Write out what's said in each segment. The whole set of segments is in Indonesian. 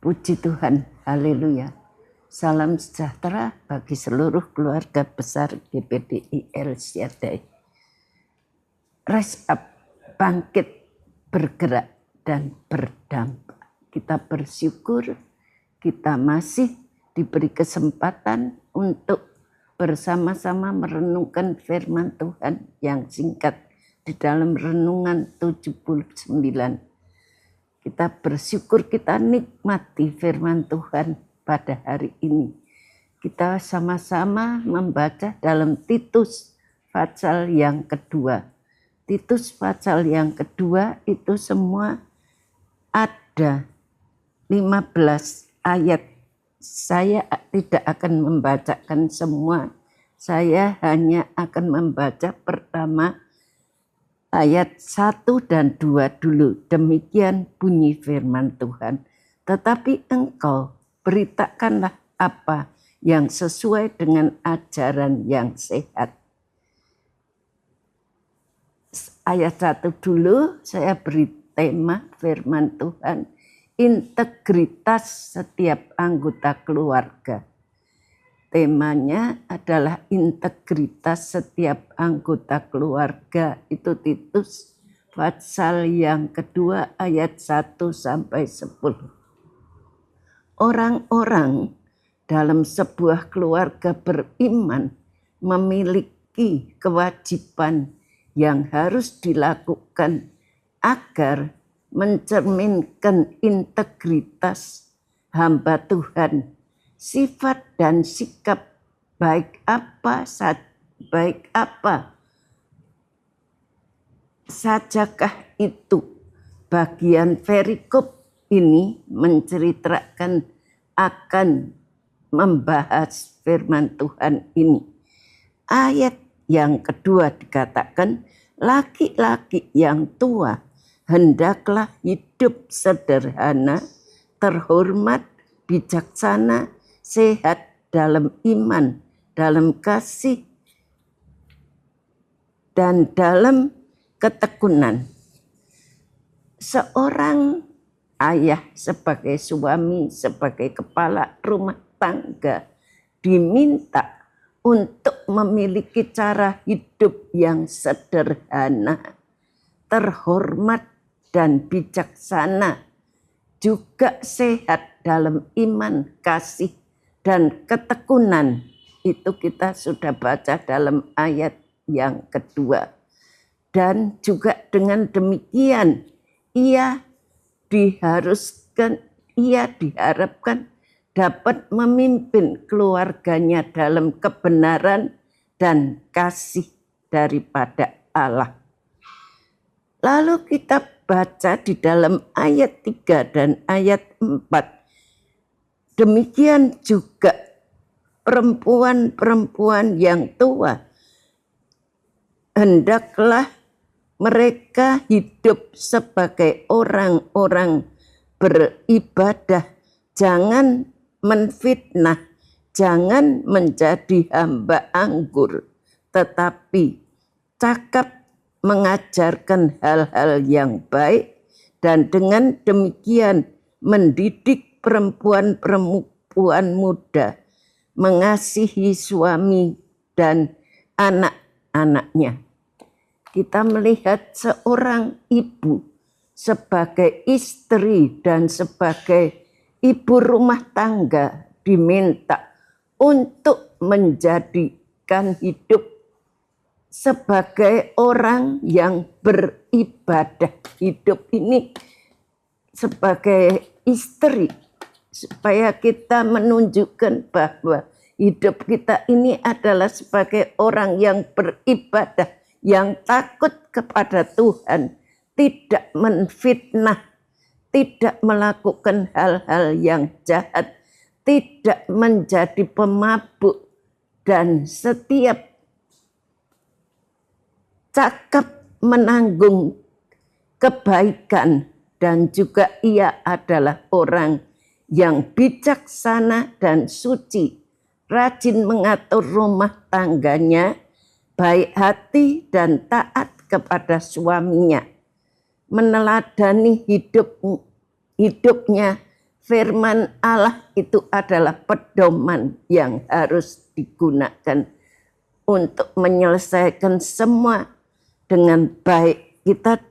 Puji Tuhan, haleluya. Salam sejahtera bagi seluruh keluarga besar GPDI El Shaddai. Rise up, bangkit, bergerak, dan berdampak. Kita bersyukur kita masih diberi kesempatan untuk bersama-sama merenungkan firman Tuhan yang singkat di dalam renungan 79. Kita bersyukur kita nikmati firman Tuhan pada hari ini. Kita sama-sama membaca dalam Titus pasal yang kedua. Titus pasal yang kedua itu semua ada 15 ayat. Saya tidak akan membacakan semua. Saya hanya akan membaca pertama ayat 1 dan 2 dulu. Demikian bunyi firman Tuhan. Tetapi engkau beritakanlah apa yang sesuai dengan ajaran yang sehat. Ayat 1 dulu saya beri tema firman Tuhan. Integritas setiap anggota keluarga. Temanya adalah integritas setiap anggota keluarga. Itu Titus pasal yang kedua ayat 1 sampai 10. Orang-orang dalam sebuah keluarga beriman memiliki kewajiban yang harus dilakukan agar mencerminkan integritas hamba Tuhan. Sifat dan sikap baik apa sajakah itu. Bagian perikop ini menceritakan akan membahas firman Tuhan ini. Ayat yang kedua dikatakan, laki-laki yang tua hendaklah hidup sederhana, terhormat, bijaksana, sehat dalam iman, dalam kasih, dan dalam ketekunan. Seorang ayah sebagai suami, sebagai kepala rumah tangga diminta untuk memiliki cara hidup yang sederhana, terhormat dan bijaksana, juga sehat dalam iman, kasih, dan ketekunan. Itu kita sudah baca dalam ayat yang kedua. Dan juga dengan demikian ia diharapkan dapat memimpin keluarganya dalam kebenaran dan kasih daripada Allah. Lalu kita baca di dalam ayat 3 dan ayat 4. Demikian juga perempuan-perempuan yang tua. Hendaklah mereka hidup sebagai orang-orang beribadah. Jangan menfitnah, jangan menjadi hamba anggur. Tetapi cakap mengajarkan hal-hal yang baik. Dan dengan demikian mendidik perempuan-perempuan muda mengasihi suami dan anak-anaknya. Kita melihat seorang ibu sebagai istri dan sebagai ibu rumah tangga diminta untuk menjadikan hidup sebagai orang yang beribadah. Hidup ini sebagai istri, supaya kita menunjukkan bahwa hidup kita ini adalah sebagai orang yang beribadah, yang takut kepada Tuhan, tidak menfitnah, tidak melakukan hal-hal yang jahat, tidak menjadi pemabuk, dan setiap cakap menanggung kebaikan. Dan juga ia adalah orang yang bijaksana dan suci, rajin mengatur rumah tangganya, baik hati dan taat kepada suaminya, meneladani hidupnya firman Allah itu adalah pedoman yang harus digunakan untuk menyelesaikan semua dengan baik. Kita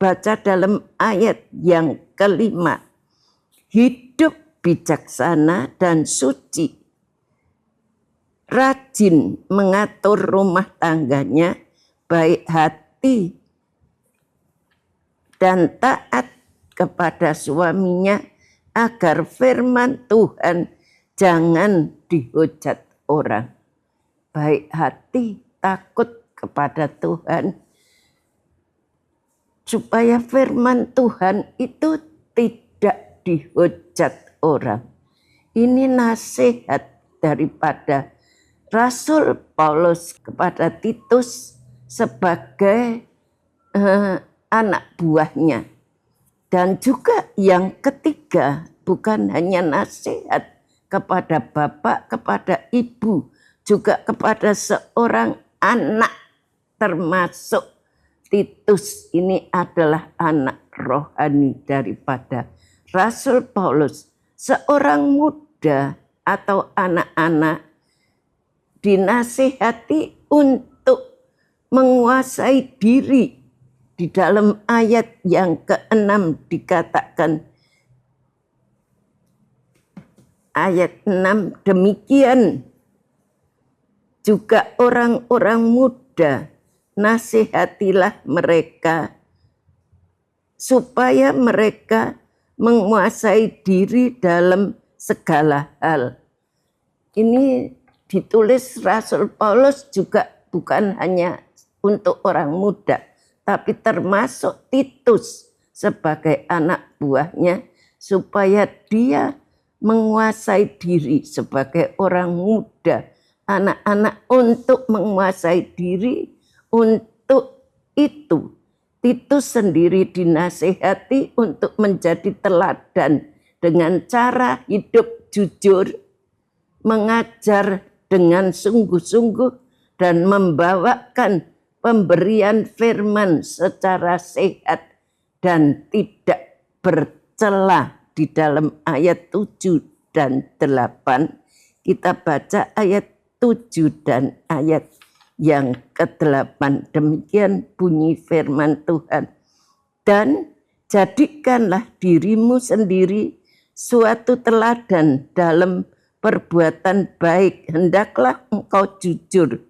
baca dalam ayat yang kelima. Hidup bijaksana dan suci, rajin mengatur rumah tangganya, baik hati dan taat kepada suaminya, agar firman Tuhan jangan dihujat orang. Baik hati, takut kepada Tuhan, supaya firman Tuhan itu tidak dihujat orang. Ini nasihat daripada Rasul Paulus kepada Titus sebagai anak buahnya. Dan juga yang ketiga, bukan hanya nasihat kepada bapak, kepada ibu, juga kepada seorang anak, termasuk Titus ini adalah anak rohani daripada Rasul Paulus. Seorang muda atau anak-anak dinasihati untuk menguasai diri. Di dalam ayat yang ke-6 dikatakan, ayat 6, demikian juga orang-orang muda, nasihatilah mereka supaya mereka menguasai diri dalam segala hal. Ini ditulis Rasul Paulus juga bukan hanya untuk orang muda, tapi termasuk Titus sebagai anak buahnya, supaya dia menguasai diri sebagai orang muda, anak-anak untuk menguasai diri. Untuk itu Titus sendiri dinasihati untuk menjadi teladan dengan cara hidup jujur, mengajar dengan sungguh-sungguh, dan membawakan pemberian firman secara sehat dan tidak bercela. Di dalam ayat 7 dan 8 kita baca ayat 7 dan ayat yang ke-8. Demikian bunyi firman Tuhan. Dan jadikanlah dirimu sendiri suatu teladan dalam perbuatan baik. Hendaklah engkau jujur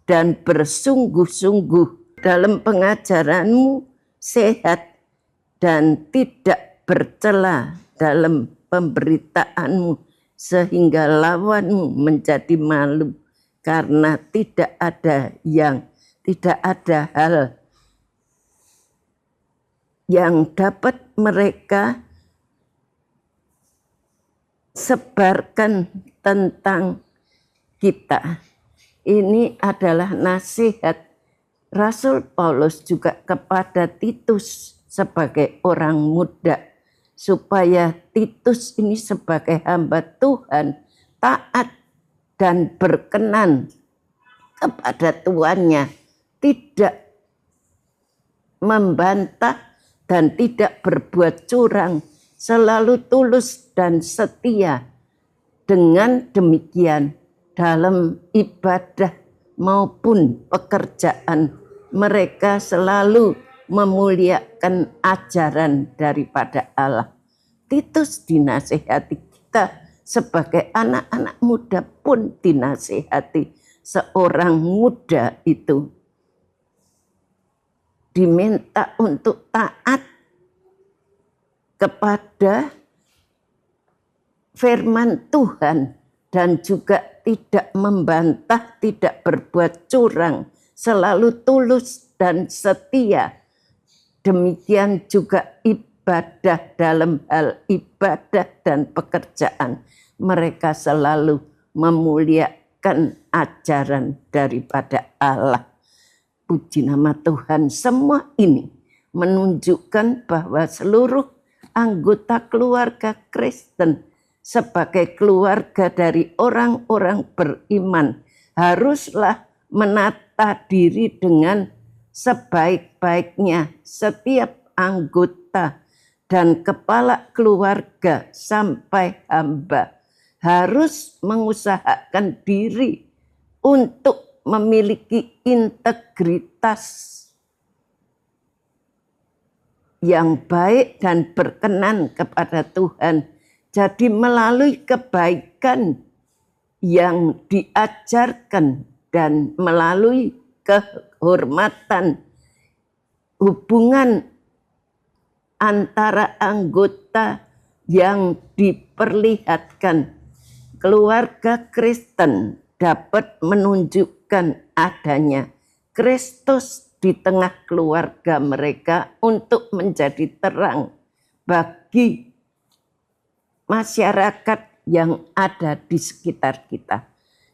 dan bersungguh-sungguh dalam pengajaranmu, sehat dan tidak bercela dalam pemberitaanmu, sehingga lawanmu menjadi malu, karena tidak ada hal yang dapat mereka sebarkan tentang kita. Ini adalah nasihat Rasul Paulus juga kepada Titus sebagai orang muda, supaya Titus ini sebagai hamba Tuhan taat dan berkenan kepada tuannya, tidak membantah dan tidak berbuat curang, selalu tulus dan setia. Dengan demikian dalam ibadah maupun pekerjaan mereka selalu memuliakan ajaran daripada Allah. Titus dinasihati, kita sebagai anak-anak muda pun dinasihati. Seorang muda itu diminta untuk taat kepada firman Tuhan dan juga tidak membantah, tidak berbuat curang, selalu tulus dan setia. Demikian juga ibadah, dalam hal ibadah dan pekerjaan mereka selalu memuliakan ajaran daripada Allah. Puji nama Tuhan. Semua ini menunjukkan bahwa seluruh anggota keluarga Kristen sebagai keluarga dari orang-orang beriman haruslah menata diri dengan sebaik-baiknya. Setiap anggota dan kepala keluarga sampai hamba harus mengusahakan diri untuk memiliki integritas yang baik dan berkenan kepada Tuhan. Jadi melalui kebaikan yang diajarkan dan melalui kehormatan hubungan antara anggota yang diperlihatkan, keluarga Kristen dapat menunjukkan adanya Kristus di tengah keluarga mereka untuk menjadi terang bagi masyarakat yang ada di sekitar kita.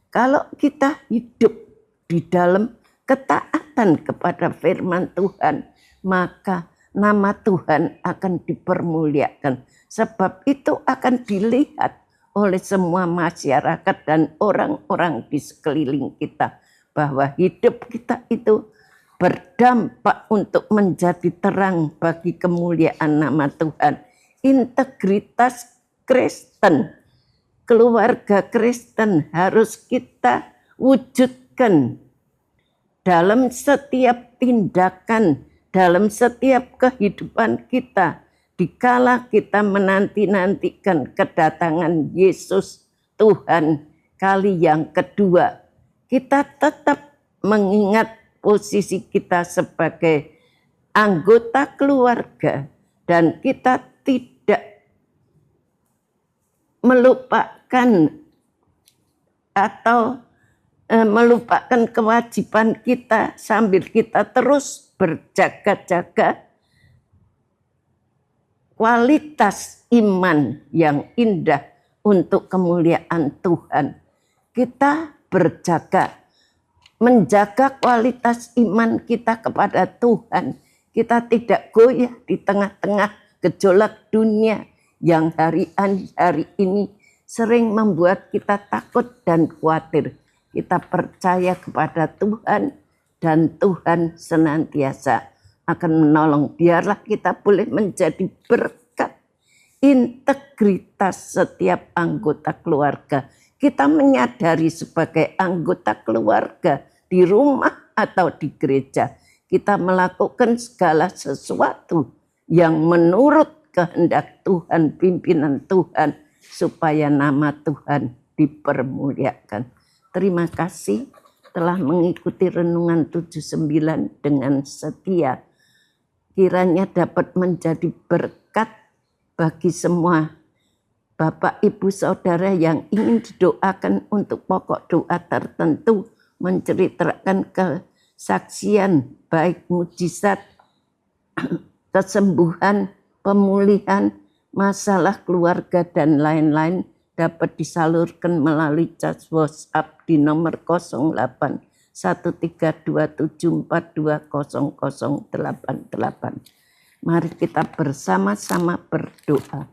Kalau kita hidup di dalam ketaatan kepada firman Tuhan, maka nama Tuhan akan dipermuliakan. Sebab itu akan dilihat oleh semua masyarakat dan orang-orang di sekeliling kita, bahwa hidup kita itu berdampak untuk menjadi terang bagi kemuliaan nama Tuhan. Integritas Kristen, keluarga Kristen harus kita wujudkan dalam setiap tindakan, dalam setiap kehidupan kita. Dikala kita menanti-nantikan kedatangan Yesus Tuhan kali yang kedua, kita tetap mengingat posisi kita sebagai anggota keluarga dan kita tidak melupakan atau melupakan kewajiban kita sambil kita terus berjaga-jaga kualitas iman yang indah untuk kemuliaan Tuhan. Kita berjaga, menjaga kualitas iman kita kepada Tuhan. Kita tidak goyah di tengah-tengah gejolak dunia yang hari ini sering membuat kita takut dan khawatir. Kita percaya kepada Tuhan dan Tuhan senantiasa akan menolong. Biarlah kita boleh menjadi berkat integritas setiap anggota keluarga. Kita menyadari sebagai anggota keluarga di rumah atau di gereja, kita melakukan segala sesuatu yang menurut kehendak Tuhan, pimpinan Tuhan, supaya nama Tuhan dipermuliakan. Terima kasih telah mengikuti renungan 79 dengan setia. Kiranya dapat menjadi berkat bagi semua Bapak, Ibu, Saudara yang ingin didoakan untuk pokok doa tertentu, menceritakan kesaksian baik mujizat, kesembuhan, pemulihan, masalah keluarga dan lain-lain dapat disalurkan melalui chat WhatsApp di nomor 08 13274200088. Mari kita bersama-sama berdoa.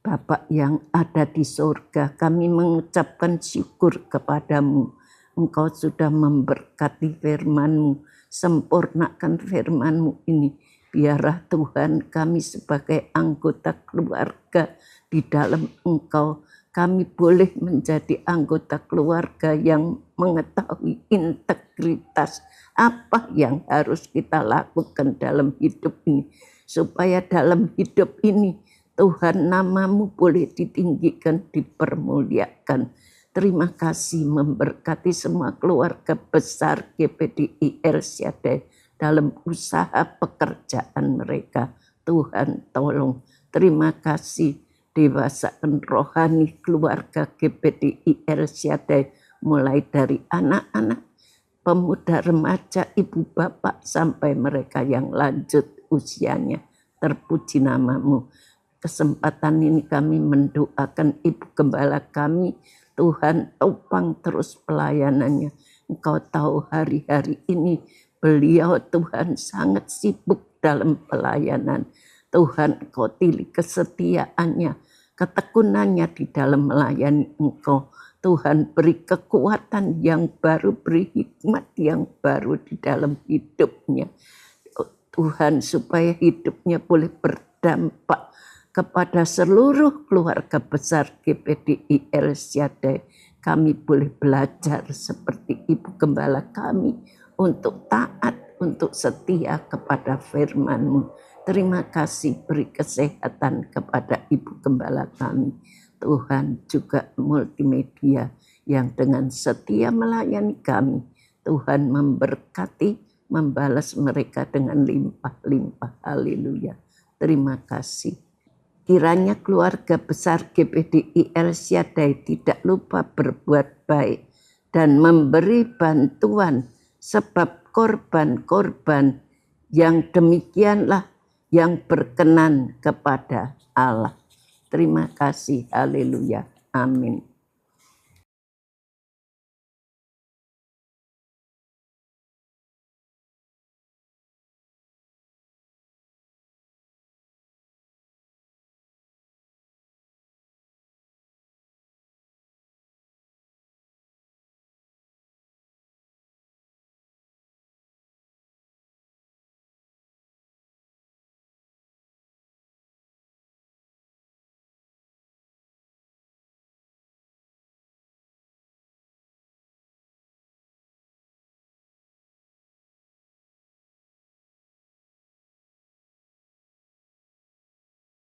Bapa yang ada di surga, kami mengucapkan syukur kepadamu. Engkau sudah memberkati firman-Mu, sempurnakan firman-Mu ini. Biarlah Tuhan kami sebagai anggota keluarga di dalam Engkau, kami boleh menjadi anggota keluarga yang mengetahui integritas apa yang harus kita lakukan dalam hidup ini. Supaya dalam hidup ini Tuhan nama-Mu boleh ditinggikan, dipermuliakan. Terima kasih memberkati semua keluarga besar GPDI El Shaddai dalam usaha pekerjaan mereka. Tuhan tolong. Terima kasih dewasakan rohani keluarga GPDI El Shaddai, mulai dari anak-anak, pemuda, remaja, ibu bapak, sampai mereka yang lanjut usianya. Terpuji nama-Mu. Kesempatan ini kami mendoakan Ibu Gembala kami, Tuhan topang terus pelayanannya. Engkau tahu hari-hari ini beliau Tuhan sangat sibuk dalam pelayanan. Tuhan Engkau pilih kesetiaannya, ketekunannya di dalam melayani Engkau. Tuhan beri kekuatan yang baru, beri hikmat yang baru di dalam hidupnya. Tuhan, supaya hidupnya boleh berdampak kepada seluruh keluarga besar GPDI El Shaddai. Kami boleh belajar seperti Ibu Gembala kami untuk taat, untuk setia kepada firman-Mu. Terima kasih, beri kesehatan kepada Ibu Gembala kami. Tuhan, juga multimedia yang dengan setia melayani kami. Tuhan memberkati, membalas mereka dengan limpah-limpah. Haleluya. Terima kasih. Kiranya keluarga besar GPDI El Shaddai tidak lupa berbuat baik dan memberi bantuan, sebab korban-korban yang demikianlah yang berkenan kepada Allah. Terima kasih. Haleluya. Amin.